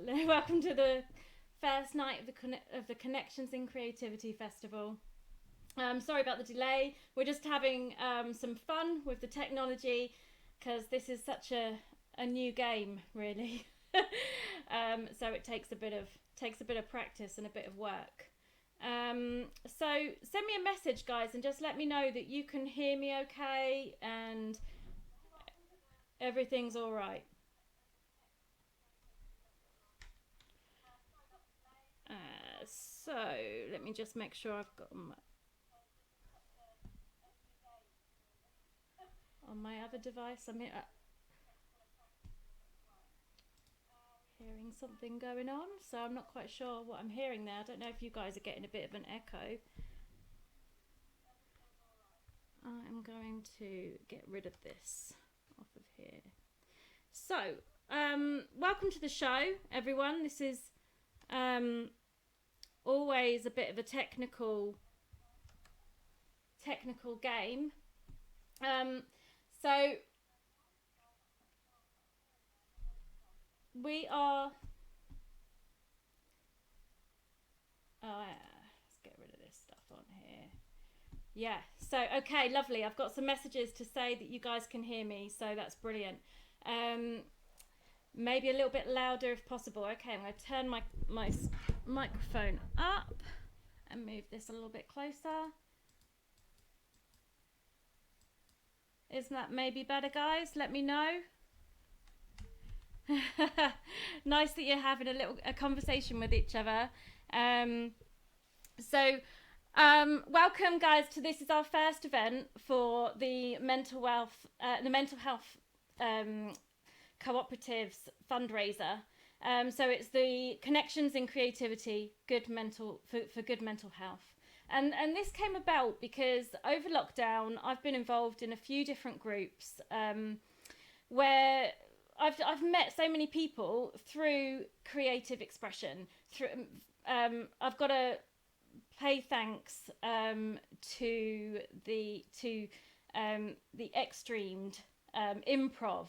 welcome to the first night of the Connections in Creativity Festival. Sorry about the delay. We're just having some fun with the technology because this is such a new game, really. So it takes a bit of practice and a bit of work. So send me a message, guys, and just let me know that you can hear me okay and everything's all right. So let me just make sure I've got on my other device. I'm hearing something going on, so I'm not quite sure what I'm hearing there. I don't know if you guys are getting a bit of an echo. I'm going to get rid of this off of here. So, welcome to the show, everyone. This is always a bit of a technical game. So we are. Let's get rid of this stuff on here. Yeah. So okay, lovely. I've got some messages to say that you guys can hear me, so that's brilliant. Maybe a little bit louder if possible. Okay, I'm going to turn my microphone up and move this a little bit closer. Isn't that maybe better, guys? Let me know. Nice that you're having a conversation with each other. Welcome, guys, to this is our first event for the mental health cooperatives fundraiser. So it's the Connections in Creativity for Good Mental Health. And this came about because over lockdown I've been involved in a few different groups where I've met so many people through creative expression. I've got to pay thanks to the extremed improv,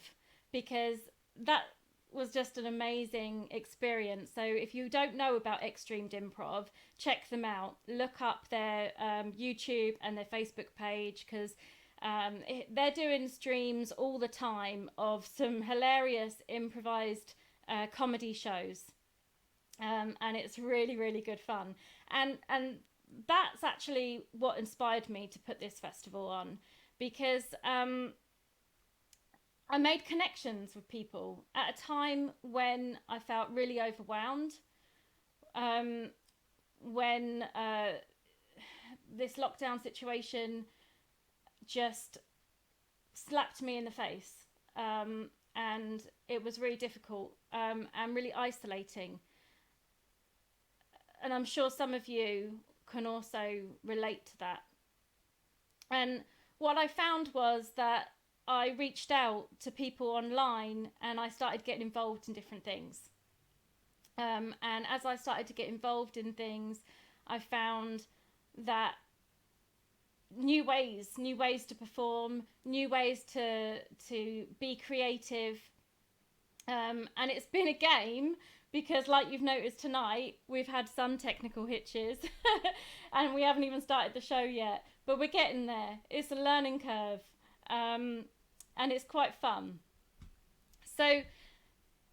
because that was just an amazing experience. So if you don't know about extremed improv, check them out. Look up their YouTube and their Facebook page, because they're doing streams all the time of some hilarious improvised comedy shows, and it's really, really good fun. And that's actually what inspired me to put this festival on, because I made connections with people at a time when I felt really overwhelmed, when this lockdown situation just slapped me in the face, and it was really difficult and really isolating. And I'm sure some of you can also relate to that. And what I found was that I reached out to people online and I started getting involved in different things. And as I started to get involved in things, I found that new ways to perform, new ways to be creative. And it's been a game, because like you've noticed tonight, we've had some technical hitches and we haven't even started the show yet, but we're getting there. It's a learning curve. And it's quite fun. So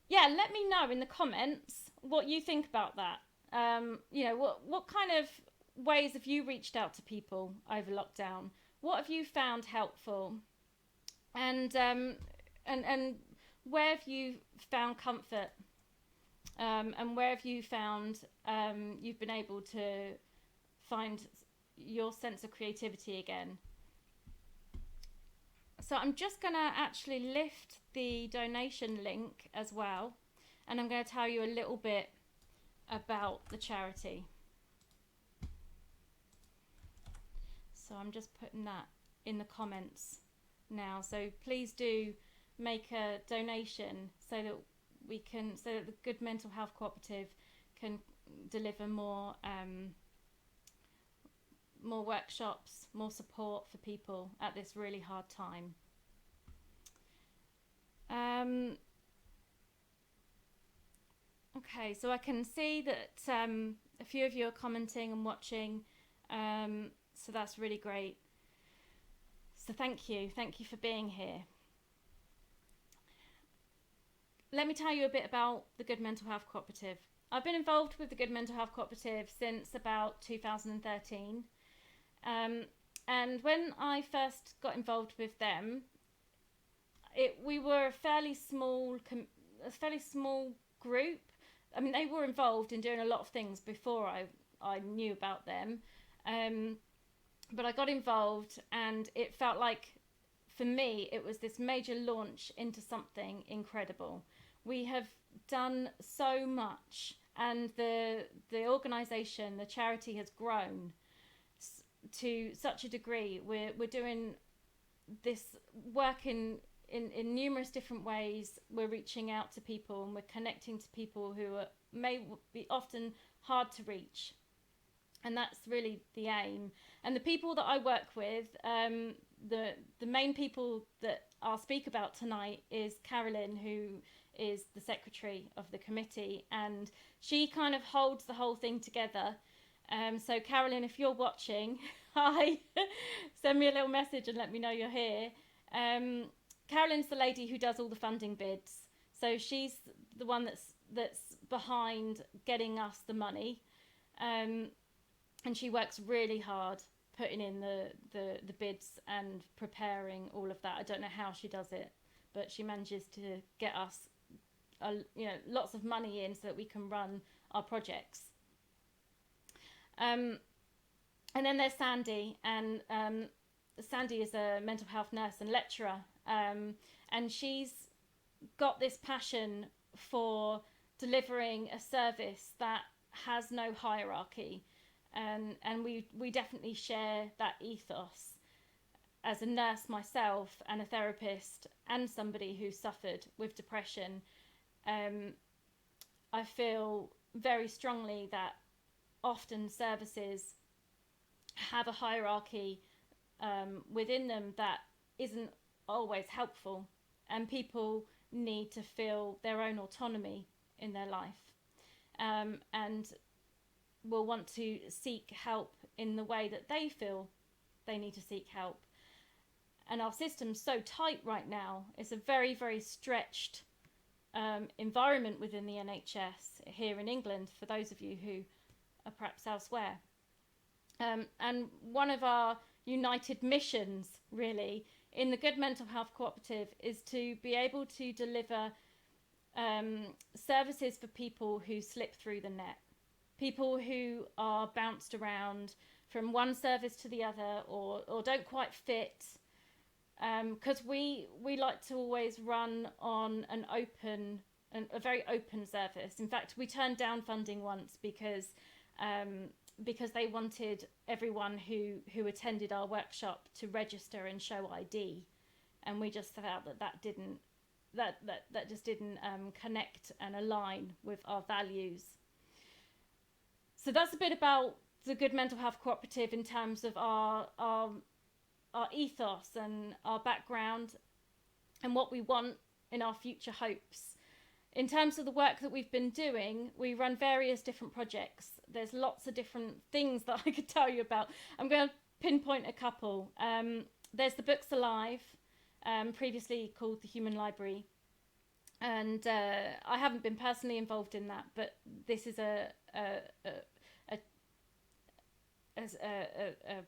yeah, let me know in the comments what you think about that. What kind of ways have you reached out to people over lockdown? What have you found helpful? And where have you found comfort? And where have you found you've been able to find your sense of creativity again? So I'm just going to actually lift the donation link as well, and I'm going to tell you a little bit about the charity. So I'm just putting that in the comments now. So please do make a donation so that the Good Mental Health Cooperative can deliver more workshops, more support for people at this really hard time. Okay, so I can see that a few of you are commenting and watching, so that's really great. So thank you for being here. Let me tell you a bit about the Good Mental Health Cooperative. I've been involved with the Good Mental Health Cooperative since about 2013. And when I first got involved with them, we were a fairly small group. I mean, they were involved in doing a lot of things before I knew about them. But I got involved, and it felt like, for me, it was this major launch into something incredible. We have done so much, and the organisation, the charity, has grown to such a degree. We're doing this work in numerous different ways. We're reaching out to people, and we're connecting to people who may be often hard to reach. And that's really the aim. And the people that I work with, the main people that I'll speak about tonight is Carolyn, who is the secretary of the committee, and she kind of holds the whole thing together. So Carolyn, if you're watching, hi, send me a little message and let me know you're here. Carolyn's the lady who does all the funding bids. So she's the one that's behind getting us the money. And she works really hard putting in the bids and preparing all of that. I don't know how she does it, but she manages to get us lots of money in so that we can run our projects. And then there's Sandy, and Sandy is a mental health nurse and lecturer, and she's got this passion for delivering a service that has no hierarchy. And we definitely share that ethos. As a nurse myself, and a therapist, and somebody who suffered with depression, I feel very strongly that often services have a hierarchy within them that isn't always helpful, and people need to feel their own autonomy in their life, and will want to seek help in the way that they feel they need to seek help. And our system's so tight right now. It's a very, very stretched environment within the NHS here in England, for those of you who are perhaps elsewhere. And one of our united missions, really, in the Good Mental Health Cooperative is to be able to deliver services for people who slip through the net. People who are bounced around from one service to the other, or don't quite fit, because we like to always run on a very open service. In fact, we turned down funding once because they wanted everyone who attended our workshop to register and show ID, and we just felt that just didn't connect and align with our values. So that's a bit about the Good Mental Health Cooperative in terms of our ethos and our background and what we want in our future hopes. In terms of the work that we've been doing, we run various different projects. There's lots of different things that I could tell you about. I'm going to pinpoint a couple. There's the Books Alive, previously called the Human Library. And I haven't been personally involved in that, but this is a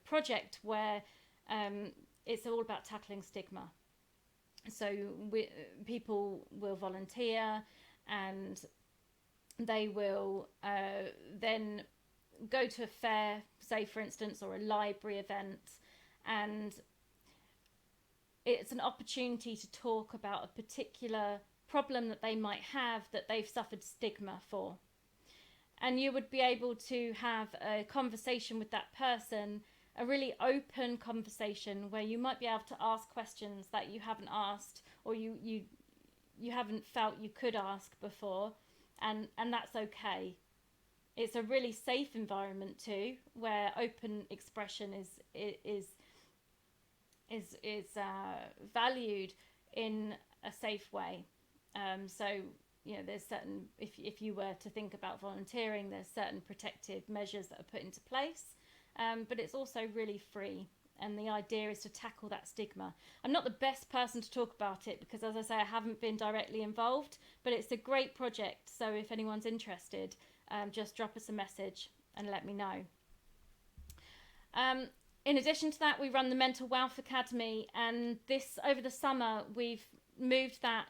project where it's all about tackling stigma. So people will volunteer, and they will then go to a fair, say for instance, or a library event, and it's an opportunity to talk about a particular problem that they might have that they've suffered stigma for. And you would be able to have a conversation with that person, a really open conversation where you might be able to ask questions that you haven't asked, or you haven't felt you could ask before, and that's okay. It's a really safe environment too, where open expression is valued in a safe way. So there's certain, if you were to think about volunteering, there's certain protective measures that are put into place, but it's also really free. And the idea is to tackle that stigma. I'm not the best person to talk about it because, as I say, I haven't been directly involved, but it's a great project. So if anyone's interested, just drop us a message and let me know. In addition to that, we run the Mental Health Academy, and over the summer, we've moved that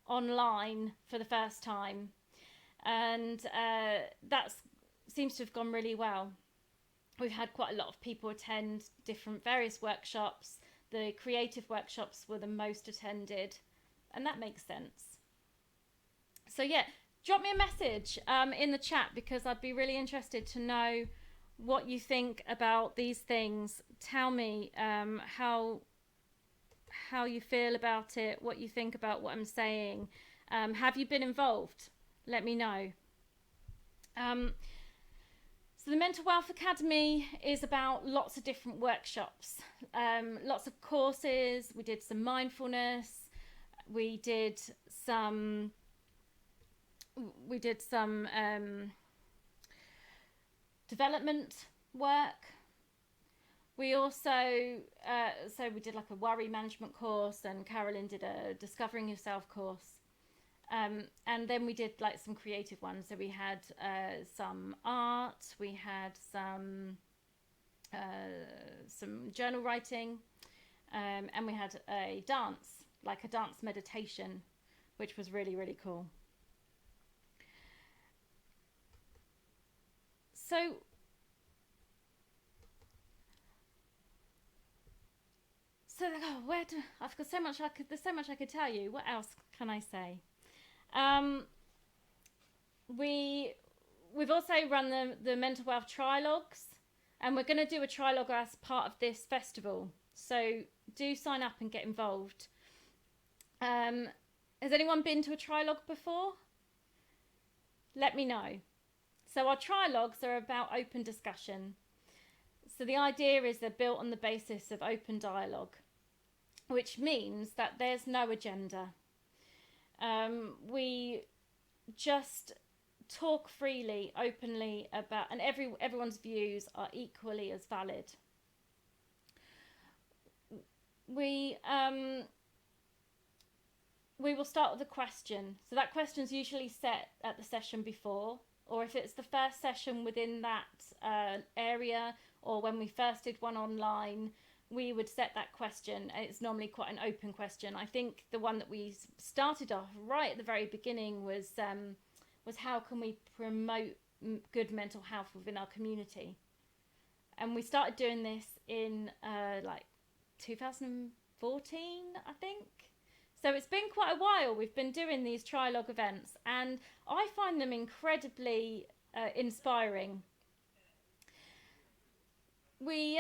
online for the first time, and that seems to have gone really well. We've had quite a lot of people attend various workshops. The creative workshops were the most attended, and that makes sense. So yeah, drop me a message in the chat, because I'd be really interested to know what you think about these things. Tell me how you feel about it, what you think about what I'm saying. Have you been involved? Let me know. So the Mental Health Academy is about lots of different workshops, lots of courses. We did some mindfulness. We did some development work. We also, we did like a worry management course, and Carolyn did a discovering yourself course. And then we did like some creative ones. So we had some art, we had some journal writing, and we had a dance, like a dance meditation, which was really, really cool. So I've got so much there's so much I could tell you. What else can I say? We've also run the mental health trilogues, and we're going to do a trilogue as part of this festival. So do sign up and get involved. Has anyone been to a trilogue before? Let me know. So our trilogues are about open discussion. So the idea is they're built on the basis of open dialogue, which means that there's no agenda. We just talk freely, openly about, and everyone's views are equally as valid. We will start with a question. So that question's usually set at the session before, or if it's the first session within that area, or when we first did one online, we would set that question, and it's normally quite an open question. I think the one that we started off right at the very beginning was how can we promote good mental health within our community? And we started doing this in like 2014, I think. So it's been quite a while we've been doing these trilogue events, and I find them incredibly inspiring. We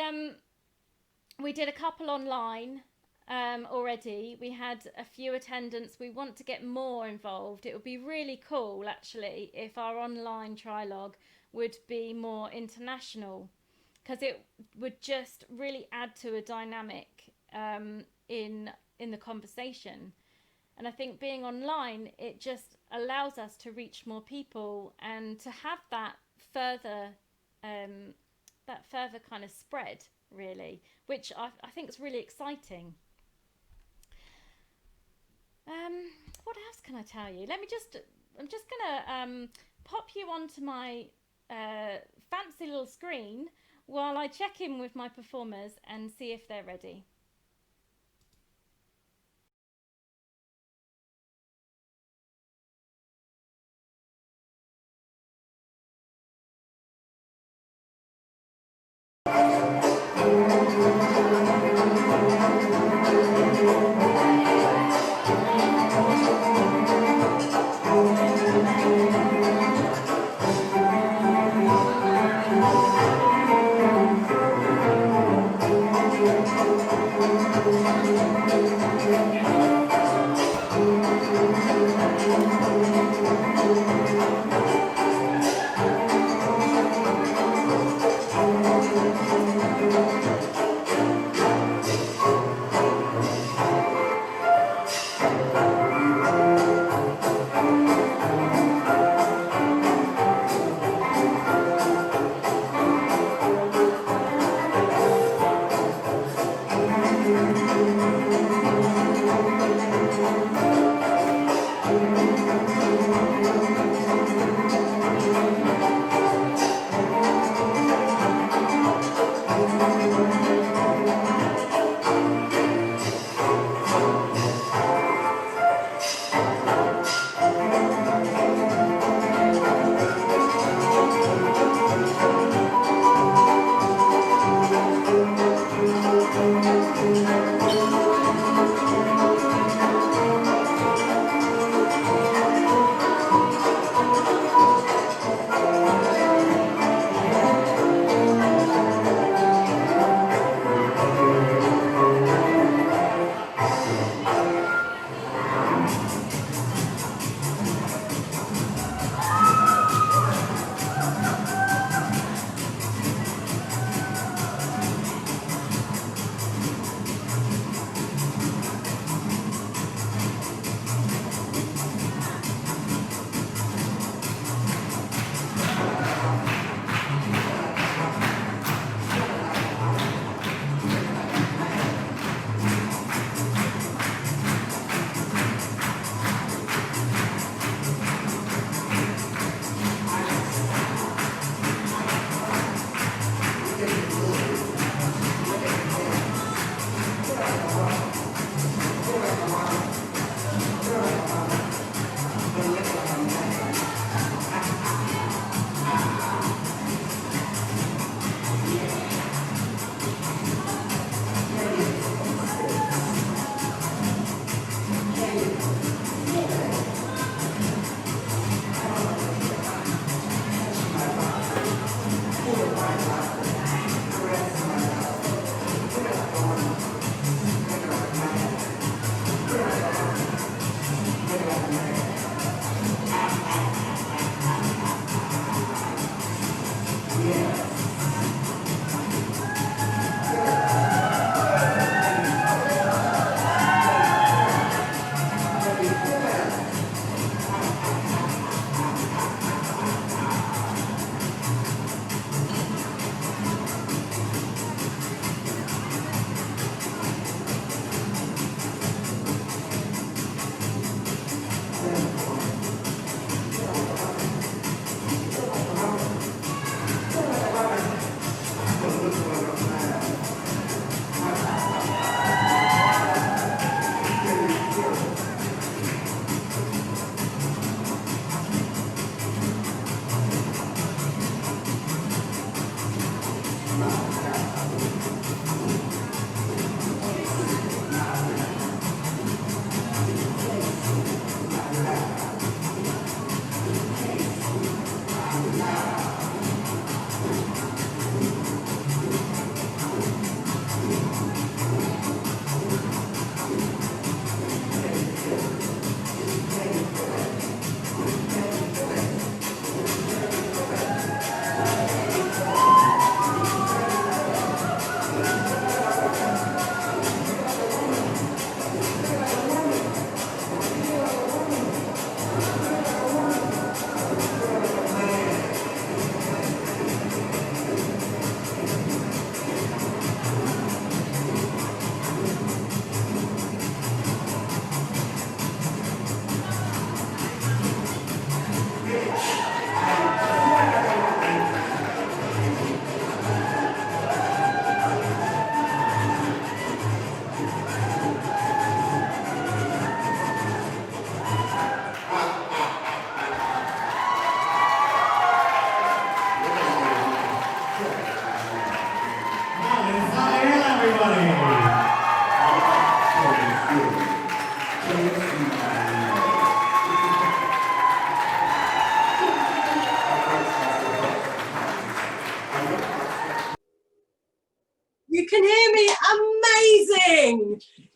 did a couple online already. We had a few attendants. We want to get more involved. It would be really cool, actually, if our online trilogue would be more international, because it would just really add to a dynamic in the conversation. And I think being online, it just allows us to reach more people and to have that further kind of spread, really, which I think is really exciting. What else can I tell you? I'm just gonna pop you onto my fancy little screen while I check in with my performers and see if they're ready.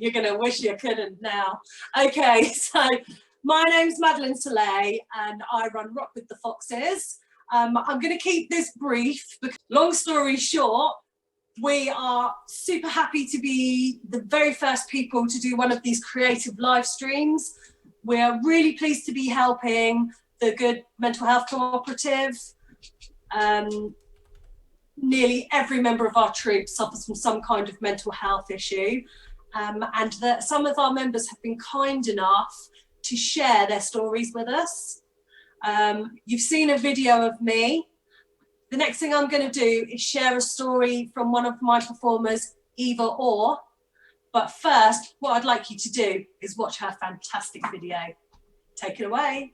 You're going to wish you couldn't now. Okay, so my name's Madeline Soleil and I run Rock with the Foxes. I'm going to keep this brief because, long story short, we are super happy to be the very first people to do one of these creative live streams. We're really pleased to be helping the Good Mental Health Cooperative. Nearly every member of our troupe suffers from some kind of mental health issue, and that some of our members have been kind enough to share their stories with us. You've seen a video of me. The next thing I'm going to do is share a story from one of my performers, Either Or. But first, what I'd like you to do is watch her fantastic video. Take it away.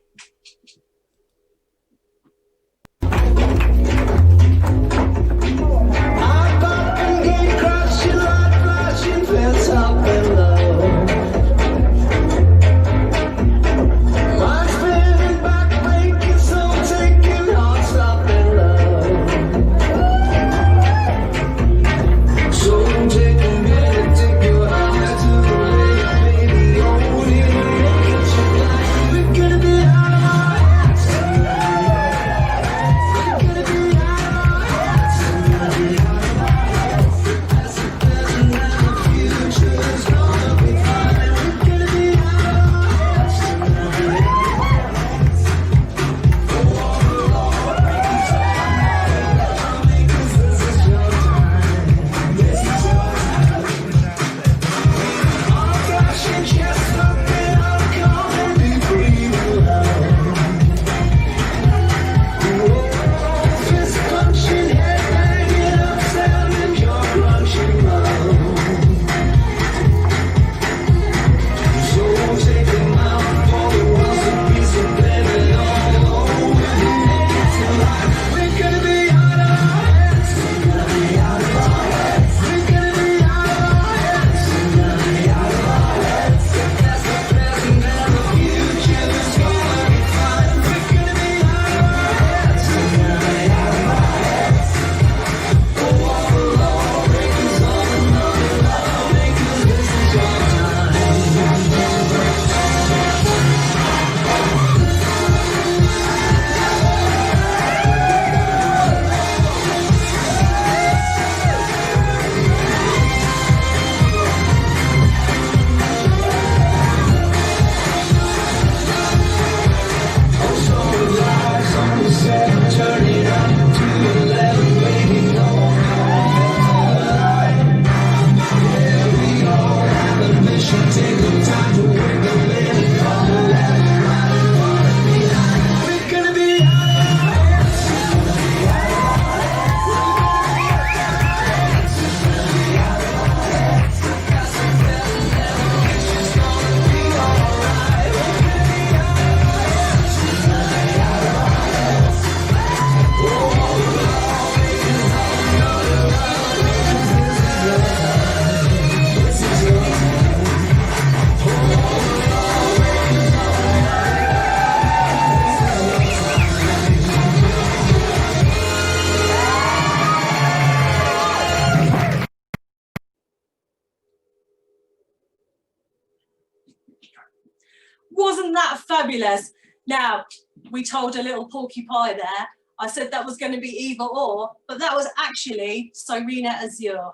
Wasn't that fabulous? Now, we told a little porcupine there. I said that was going to be Either Or, but that was actually Serena Azure.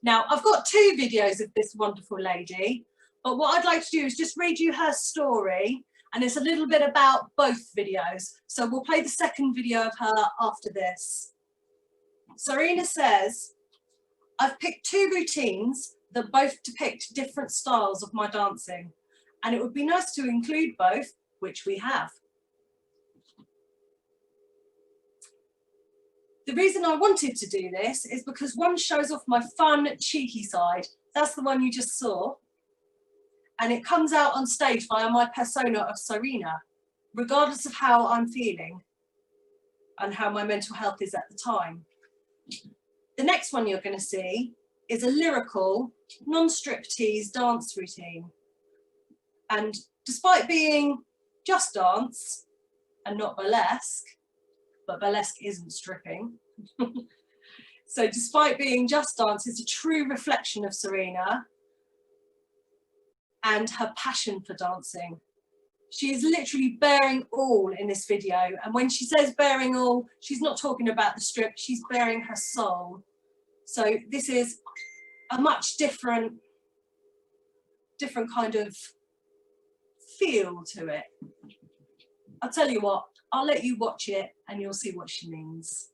Now, I've got two videos of this wonderful lady, but what I'd like to do is just read you her story, and it's a little bit about both videos. So we'll play the second video of her after this. Serena says, I've picked two routines that both depict different styles of my dancing, and it would be nice to include both, which we have. The reason I wanted to do this is because one shows off my fun, cheeky side. That's the one you just saw. And it comes out on stage via my persona of Serena, regardless of how I'm feeling and how my mental health is at the time. The next one you're going to see is a lyrical, non-striptease dance routine. And despite being just dance and not burlesque, but burlesque isn't stripping. So despite being just dance, it's a true reflection of Serena. and her passion for dancing. She is literally bearing all in this video. And when she says bearing all, she's not talking about the strip, she's bearing her soul. So this is a much different kind of feel to it. I'll tell you what, I'll let you watch it and you'll see what she means.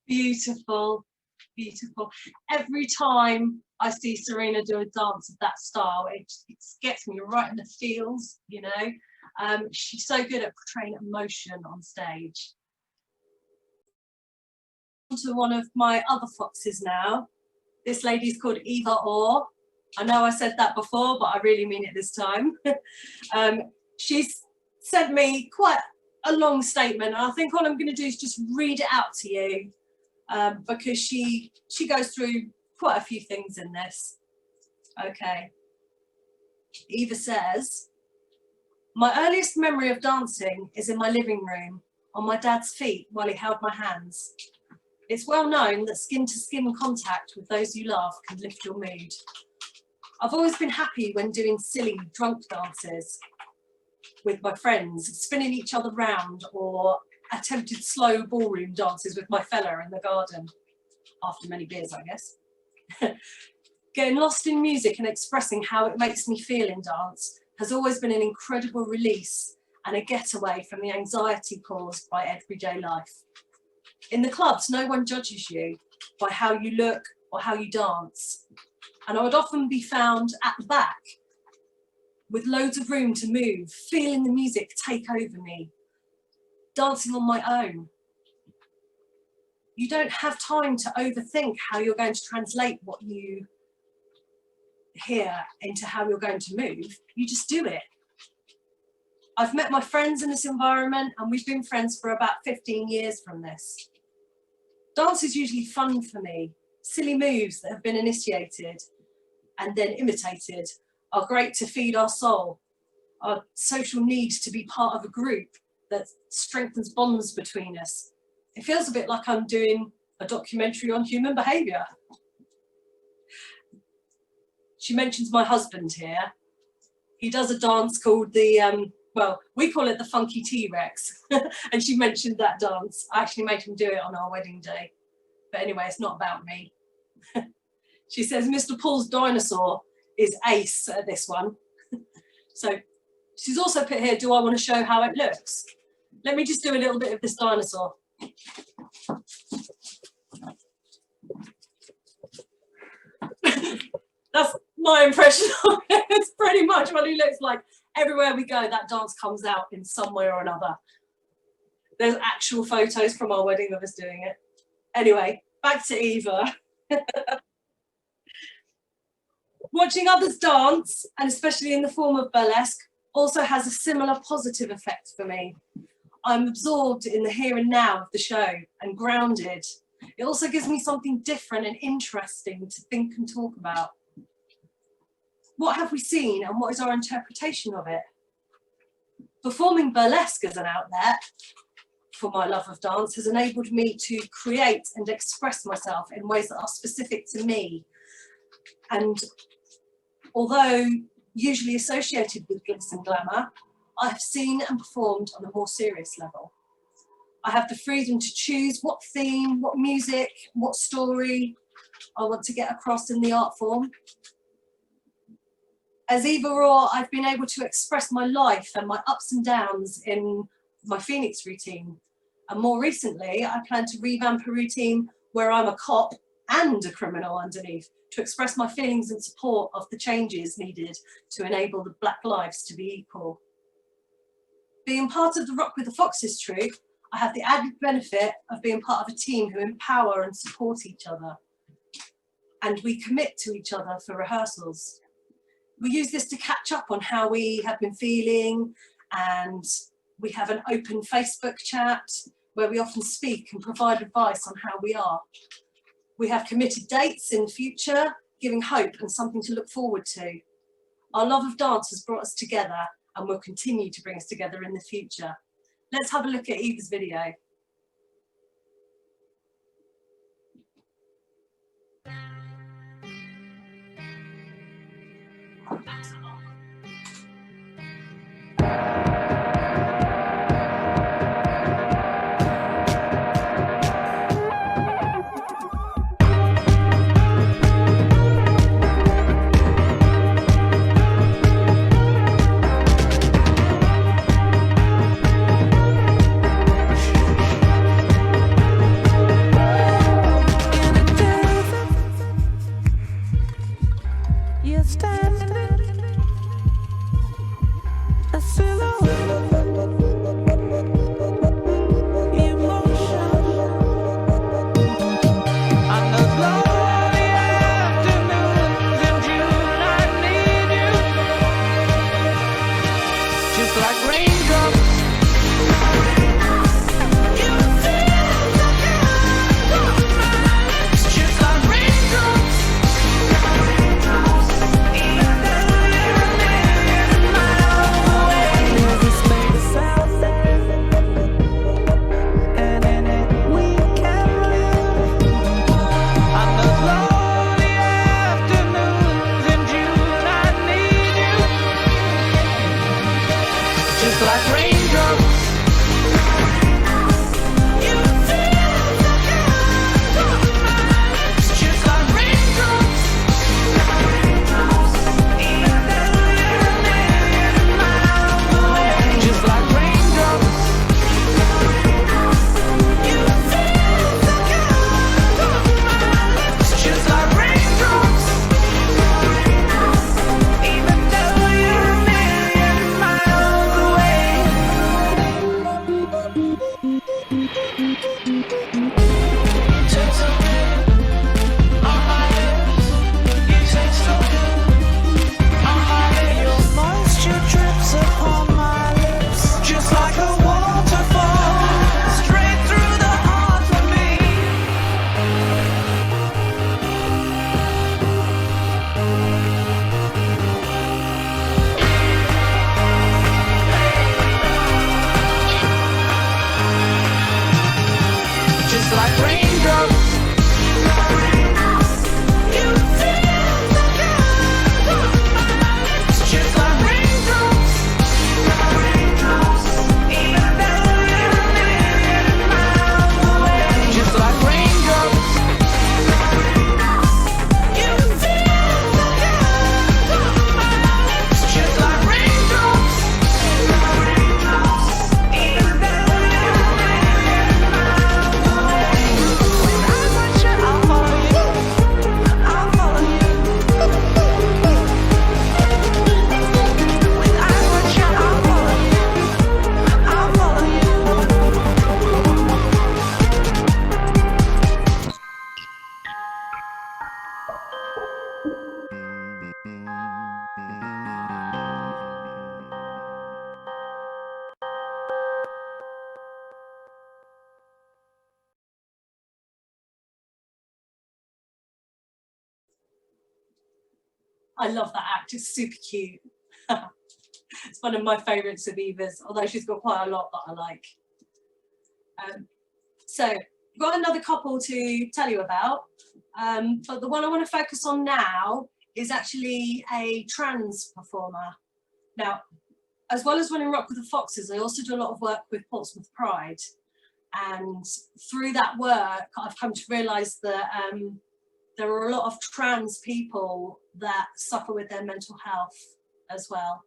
Beautiful, beautiful. Every time I see Serena do a dance of that style, it gets me right in the feels, you know. She's so good at portraying emotion on stage. On to one of my other foxes now. This lady's called Eva Orr. I know I said that before, but I really mean it this time. She's sent me quite a long statement, and I think all I'm going to do is just read it out to you. Because she goes through quite a few things in this. Okay. Eva says, my earliest memory of dancing is in my living room, on my dad's feet while he held my hands. It's well known that skin-to-skin contact with those you love can lift your mood. I've always been happy when doing silly, drunk dances with my friends, spinning each other round, or attempted slow ballroom dances with my fella in the garden, after many beers, I guess. Getting lost in music and expressing how it makes me feel in dance has always been an incredible release and a getaway from the anxiety caused by everyday life. In the clubs, no one judges you by how you look or how you dance. And I would often be found at the back with loads of room to move, feeling the music take over me, dancing on my own. You don't have time to overthink how you're going to translate what you hear into how you're going to move. You just do it. I've met my friends in this environment and we've been friends for about 15 years from this. Dance is usually fun for me. Silly moves that have been initiated and then imitated are great to feed our soul, our social need to be part of a group that strengthens bonds between us. It feels a bit like I'm doing a documentary on human behaviour. She mentions my husband here. He does a dance called the, well, we call it the Funky T-Rex. And she mentioned that dance. I actually made him do it on our wedding day. But anyway, it's not about me. She says Mr. Paul's dinosaur is ace at this one. So she's also put here, do I want to show how it looks? Let me just do a little bit of this dinosaur. That's my impression of it. It's pretty much what he looks like. Everywhere we go, that dance comes out in some way or another. There's actual photos from our wedding of us doing it. Anyway, back to Eva. Watching others dance, and especially in the form of burlesque, also has a similar positive effect for me. I'm absorbed in the here and now of the show and grounded. It also gives me something different and interesting to think and talk about. What have we seen and what is our interpretation of it? Performing burlesque as an outlet for my love of dance has enabled me to create and express myself in ways that are specific to me. And although usually associated with glitz and glamour, I have seen and performed on a more serious level. I have the freedom to choose what theme, what music, what story I want to get across in the art form. As Eva Raw, I've been able to express my life and my ups and downs in my Phoenix routine. And more recently, I plan to revamp a routine where I'm a cop and a criminal underneath, to express my feelings in support of the changes needed to enable the Black lives to be equal. Being part of the Rock with the Foxes troupe, I have the added benefit of being part of a team who empower and support each other. And we commit to each other for rehearsals. We use this to catch up on how we have been feeling, and we have an open Facebook chat where we often speak and provide advice on how we are. We have committed dates in the future, giving hope and something to look forward to. Our love of dance has brought us together and will continue to bring us together in the future. Let's have a look at Eva's video. You're standing I love that act, it's super cute. It's one of my favourites of Eva's, although she's got quite a lot that I like. So we've got another couple to tell you about, but the one I want to focus on now is actually a trans performer. Now, as well as running Rock with the Foxes, I also do a lot of work with Portsmouth Pride. And through that work, I've come to realise that there are a lot of trans people that suffer with their mental health as well.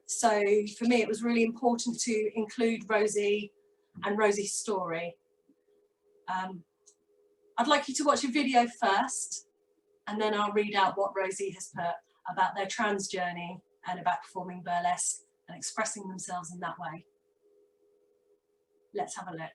So for me, it was really important to include Rosie and Rosie's story. I'd like you to watch a video first, and then I'll read out what Rosie has put about their trans journey and about performing burlesque and expressing themselves in that way. Let's have a look.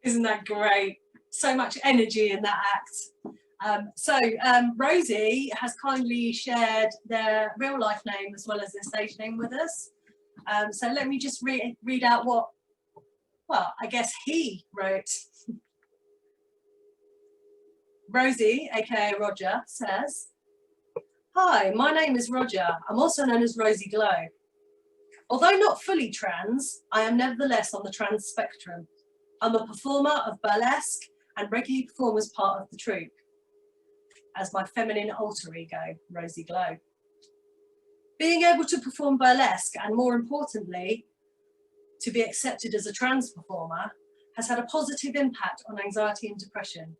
Isn't that great? So much energy in that act. Rosie has kindly shared their real life name as well as their stage name with us. So let me just read out what, well, I guess he wrote. Rosie, aka Roger, says, "Hi, my name is Roger. I'm also known as Rosie Glow. Although not fully trans, I am nevertheless on the trans spectrum. I'm a performer of burlesque and regularly perform as part of the troupe as my feminine alter ego, Rosie Glow. Being able to perform burlesque and, more importantly, to be accepted as a trans performer has had a positive impact on anxiety and depression.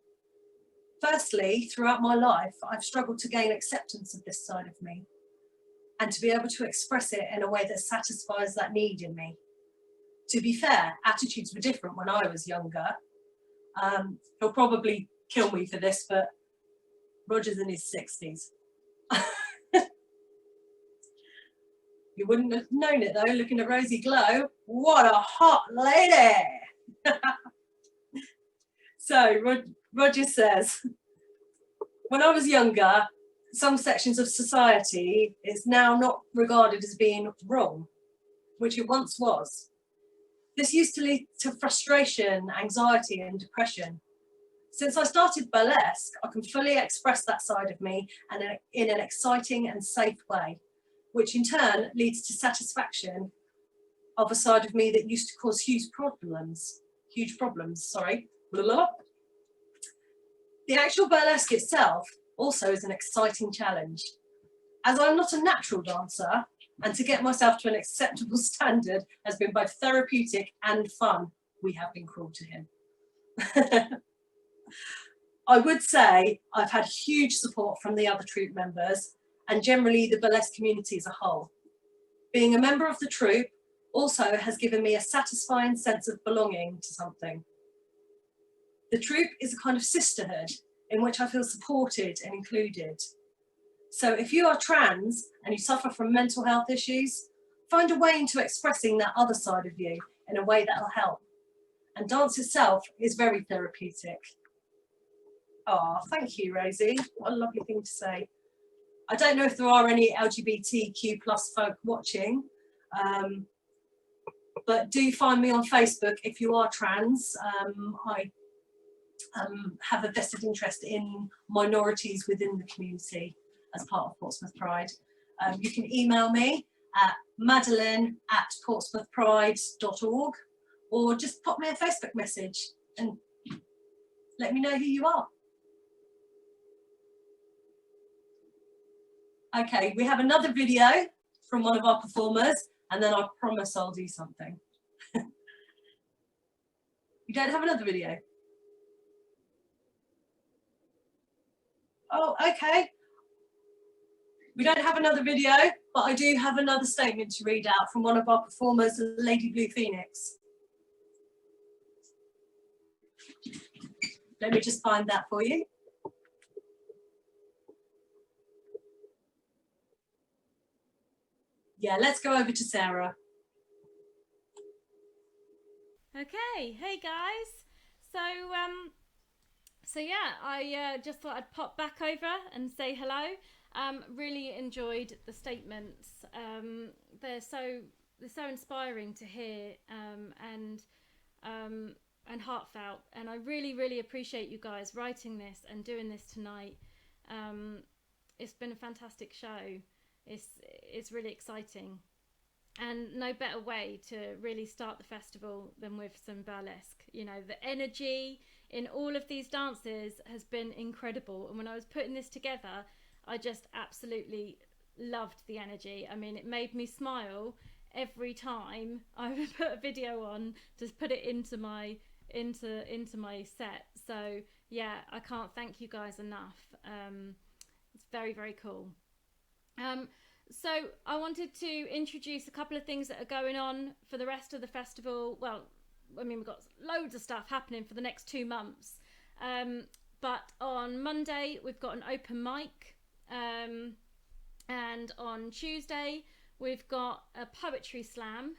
Firstly, throughout my life, I've struggled to gain acceptance of this side of me and to be able to express it in a way that satisfies that need in me. To be fair, attitudes were different when I was younger. He'll probably kill me for this, but Roger's in his 60s. You wouldn't have known it though, looking at Rosie Glow. What a hot lady! So Roger says, when I was younger, some sections of society is now not regarded as being wrong, which it once was. This used to lead to frustration, anxiety, and depression. Since I started burlesque, I can fully express that side of me and in an exciting and safe way, which in turn leads to satisfaction of a side of me that used to cause huge problems. Blah, blah, blah. The actual burlesque itself also is an exciting challenge. As I'm not a natural dancer, and to get myself to an acceptable standard has been both therapeutic and fun, we have been cruel to him. I would say I've had huge support from the other troupe members and generally the burlesque community as a whole. Being a member of the troupe also has given me a satisfying sense of belonging to something. The troupe is a kind of sisterhood in which I feel supported and included. So if you are trans and you suffer from mental health issues, find a way into expressing that other side of you in a way that will help. And dance itself is very therapeutic. Oh, thank you, Rosie. What a lovely thing to say. I don't know if there are any LGBTQ plus folk watching, but do find me on Facebook if you are trans. I have a vested interest in minorities within the community as part of Portsmouth Pride. You can email me at madeline@portsmouthpride.org or just pop me a Facebook message and let me know who you are. Okay, we have another video from one of our performers, and then I promise I'll do something. You don't have another video? Oh, okay. We don't have another video, but I do have another statement to read out from one of our performers, Lady Blue Phoenix. Let me just find that for you. Yeah, let's go over to Sarah. Okay, hey guys. So yeah, I just thought I'd pop back over and say hello. Really enjoyed the statements. They're so inspiring to hear and heartfelt. And I really appreciate you guys writing this and doing this tonight. It's been a fantastic show. It's really exciting. And no better way to really start the festival than with some burlesque. You know, the energy in all of these dances has been incredible. And when I was putting this together, I just absolutely loved the energy. I mean, it made me smile every time I would put a video on to put it into my set. So yeah, I can't thank you guys enough. It's very cool. So I wanted to introduce a couple of things that are going on for the rest of the festival. Well, I mean, we've got loads of stuff happening for the next 2 months. But on Monday, we've got an open mic. And on Tuesday, we've got a poetry slam.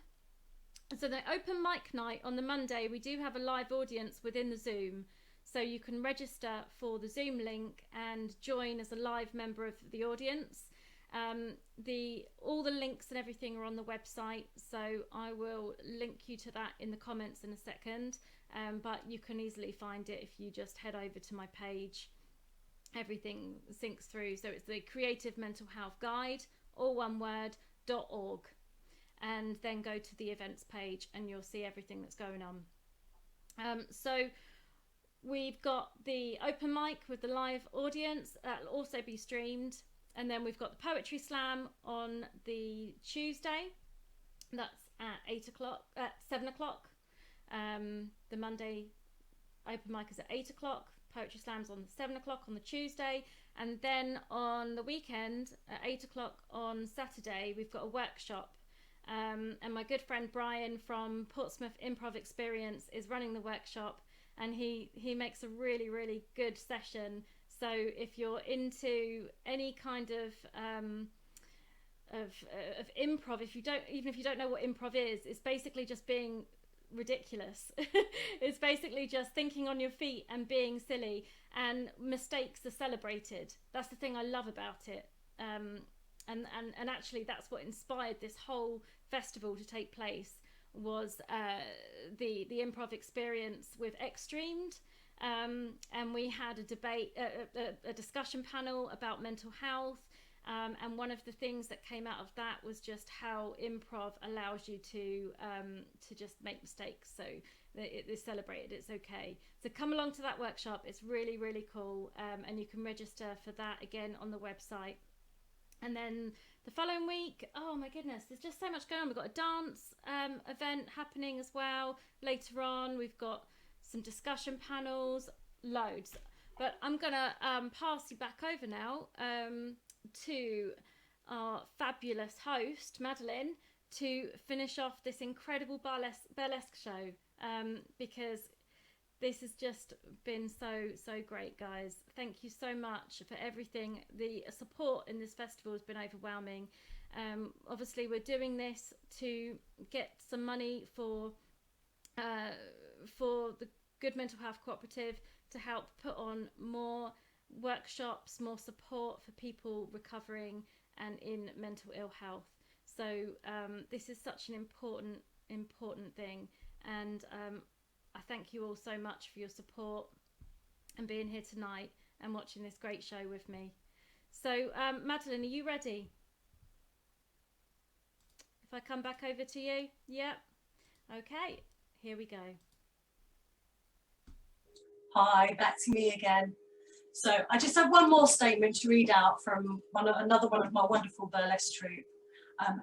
So the open mic night on the Monday, we do have a live audience within the Zoom. So you can register for the Zoom link and join as a live member of the audience. All the links and everything are on the website, so I will link you to that in the comments in a second, but you can easily find it if you just head over to my page everything syncs through. So it's the Creative Mental Health Guide, all one word, .org, and then go to the events page and you'll see everything that's going on. So we've got the open mic with the live audience that'll also be streamed, and then we've got the poetry slam on the Tuesday. That's at 7 o'clock. The Monday open mic is at 8 o'clock. Poetry slam's on 7 o'clock on the Tuesday, and then on the weekend at 8 o'clock on Saturday we've got a workshop, and my good friend Brian from Portsmouth Improv Experience is running the workshop, and he makes a really good session. So if you're into any kind of improv, if you don't know what improv is, it's basically just being ridiculous. It's basically just thinking on your feet and being silly, and mistakes are celebrated. That's the thing I love about it, and actually that's what inspired this whole festival to take place, was the improv experience with Extremed, and we had a debate, a discussion panel about mental health. And one of the things that came out of that was just how improv allows you to just make mistakes. So it's celebrated, it's okay. So come along to that workshop. It's really cool. And you can register for that again on the website. And then the following week, oh my goodness, there's just so much going on. We've got a dance event happening as well. Later on, we've got some discussion panels, loads. But I'm going to pass you back over now to our fabulous host Madeline to finish off this incredible burlesque show, because this has just been so great, guys. Thank you so much for everything. The support in this festival has been overwhelming. Obviously we're doing this to get some money for the Good Mental Health Cooperative to help put on more workshops, more support for people recovering and in mental ill health. So this is such an important thing, and I thank you all so much for your support and being here tonight and watching this great show with me. So Madeline, are you ready? If I come back over to you? Yep. Okay, here we go. Hi, back to me again. So I just have one more statement to read out from another one of my wonderful burlesque troupe.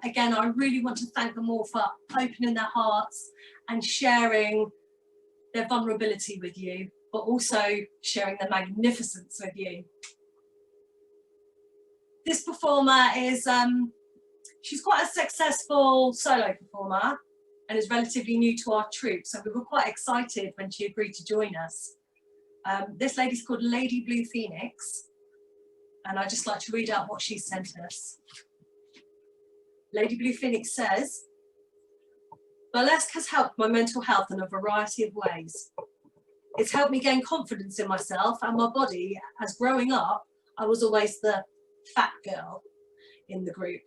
Again, I really want to thank them all for opening their hearts and sharing their vulnerability with you, but also sharing their magnificence with you. This performer is, she's quite a successful solo performer and is relatively new to our troupe, so we were quite excited when she agreed to join us. This lady's called Lady Blue Phoenix, and I'd just like to read out what she sent us. Lady Blue Phoenix says, burlesque has helped my mental health in a variety of ways. It's helped me gain confidence in myself and my body, as growing up, I was always the fat girl in the group.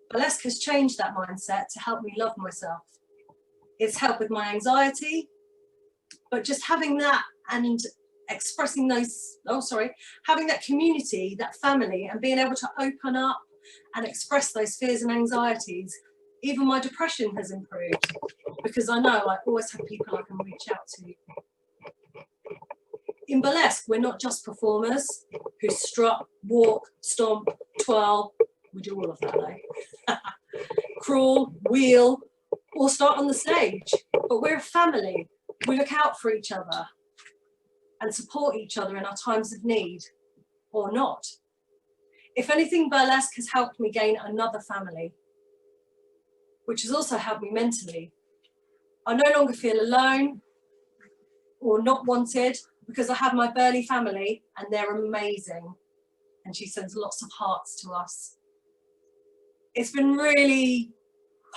Burlesque has changed that mindset to help me love myself. It's helped with my anxiety, but just having that and expressing those, having that community, that family, and being able to open up and express those fears and anxieties, even my depression has improved, because I know I always have people I can reach out to. In burlesque, we're not just performers who strut, walk, stomp, twirl, we do all of that though, crawl, wheel, or start on the stage, but we're a family. We look out for each other and support each other in our times of need, or not. If anything, burlesque has helped me gain another family, which has also helped me mentally. I no longer feel alone or not wanted, because I have my burly family and they're amazing. And she sends lots of hearts to us. It's been really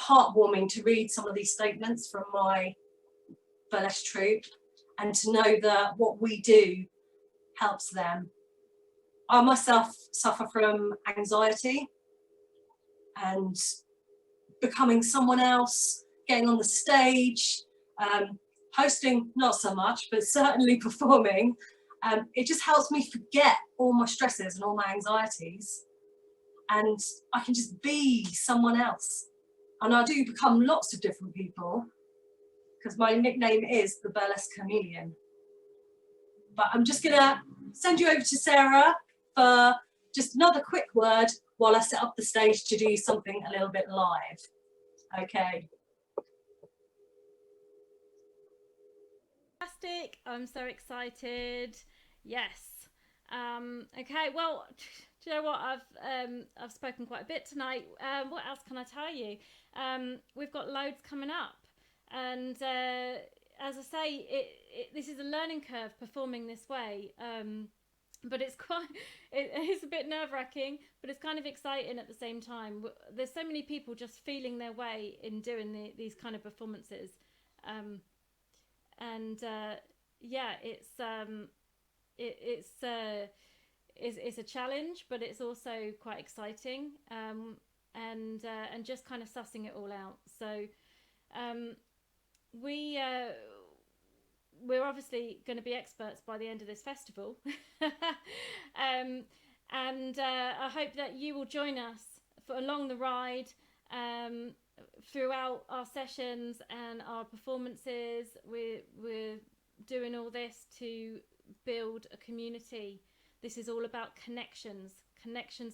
heartwarming to read some of these statements from my burlesque troupe and to know that what we do helps them. I myself suffer from anxiety and becoming someone else, getting on the stage, hosting not so much, but certainly performing. It just helps me forget all my stresses and all my anxieties, and I can just be someone else. And I do become lots of different people, because my nickname is the Burlesque Chameleon. But I'm just gonna send you over to Sarah for just another quick word while I set up the stage to do something a little bit live. Okay. Fantastic. I'm so excited. Yes. Okay, well, do you know what? I've spoken quite a bit tonight. What else can I tell you? We've got loads coming up, and as I say, this is a learning curve performing this way. But it's it's a bit nerve-wracking, but it's kind of exciting at the same time. There's so many people just feeling their way in doing these kind of performances, yeah, it's a challenge, but it's also quite exciting, and just kind of sussing it all out. So we're obviously going to be experts by the end of this festival. And I hope that you will join us along the ride, throughout our sessions and our performances. We're doing all this to build a community. This is all about connections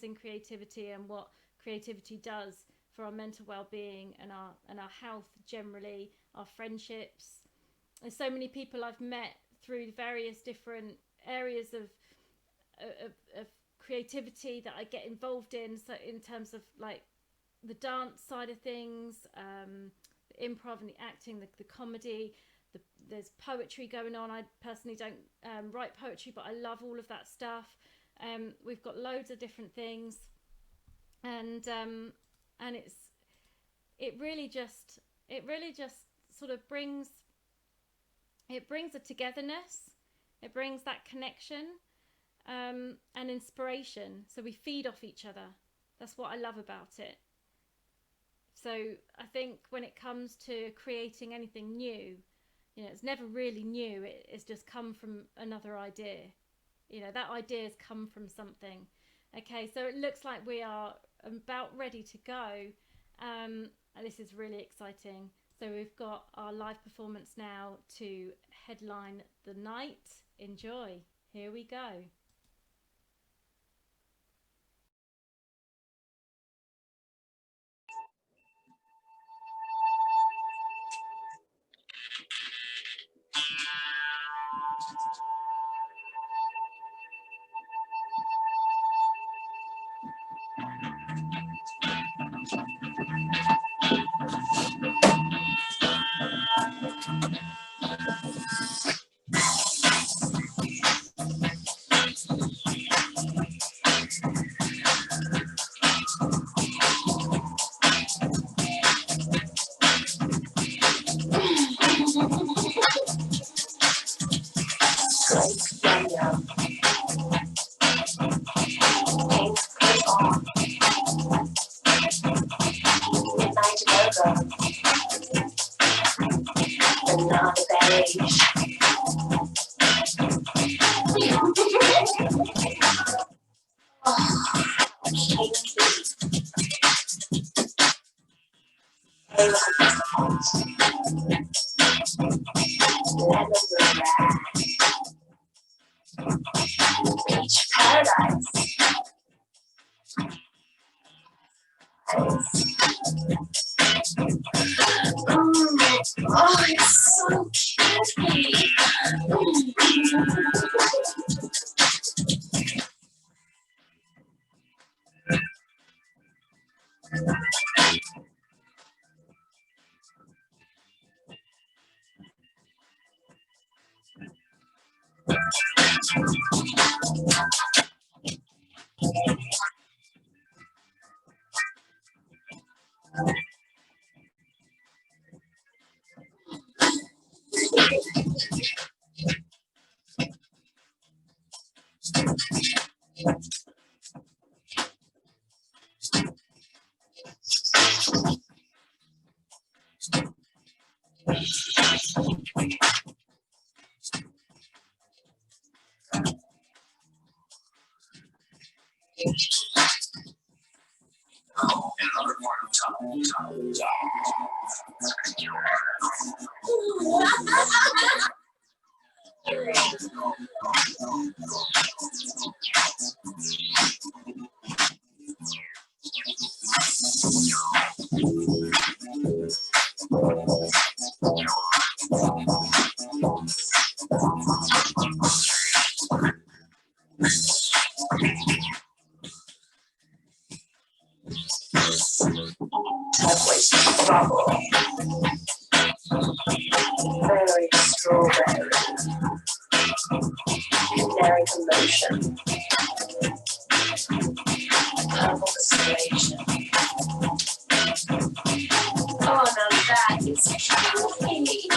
in creativity, and what creativity does for our mental well-being and our health generally, our friendships. There's so many people I've met through various different areas of creativity that I get involved in. So in terms of like the dance side of things, the improv and the acting, the comedy, there's poetry going on. I personally don't write poetry, but I love all of that stuff. We've got loads of different things, and it really just sort of brings a togetherness. It brings that connection, and inspiration. So we feed off each other. That's what I love about it. So I think when it comes to creating anything new, it's never really new. It's just come from another idea. That idea has come from something. Okay, so it looks like we are about ready to go. And this is really exciting. So we've got our live performance now to headline the night. Enjoy. Here we go. Beach paradise. Oh, it's so cute. Another part of time. Very strawberry. Generic emotion. Purple persuasion. Oh, now that is kinky.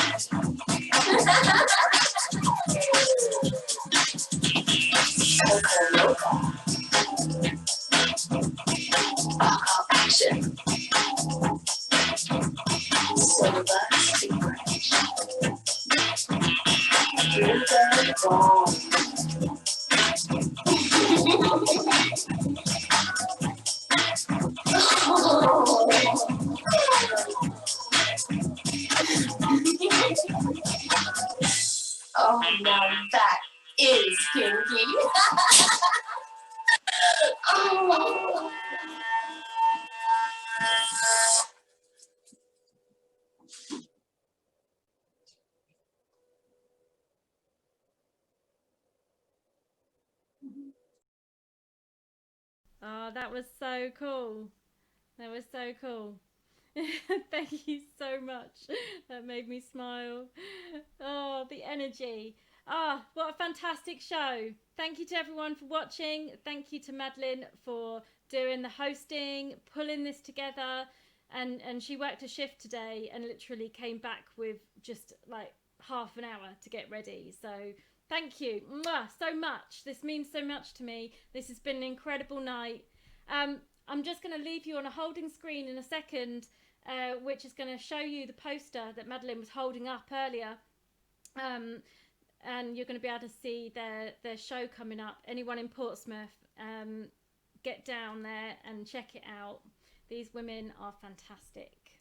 Coco Loco. Action. Silver secret. Glitter bomb. Oh, now that is kinky. Oh. Oh, that was so cool. That was so cool. Thank you so much. That made me smile. Oh, the energy. Ah, what a fantastic show. Thank you to everyone for watching. Thank you to Madeline for doing the hosting, pulling this together. And she worked a shift today and literally came back with just like half an hour to get ready. So thank you so much. This means so much to me. This has been an incredible night. I'm just going to leave you on a holding screen in a second, which is going to show you the poster that Madeline was holding up earlier. And you're going to be able to see their show coming up. Anyone in Portsmouth, get down there and check it out. These women are fantastic.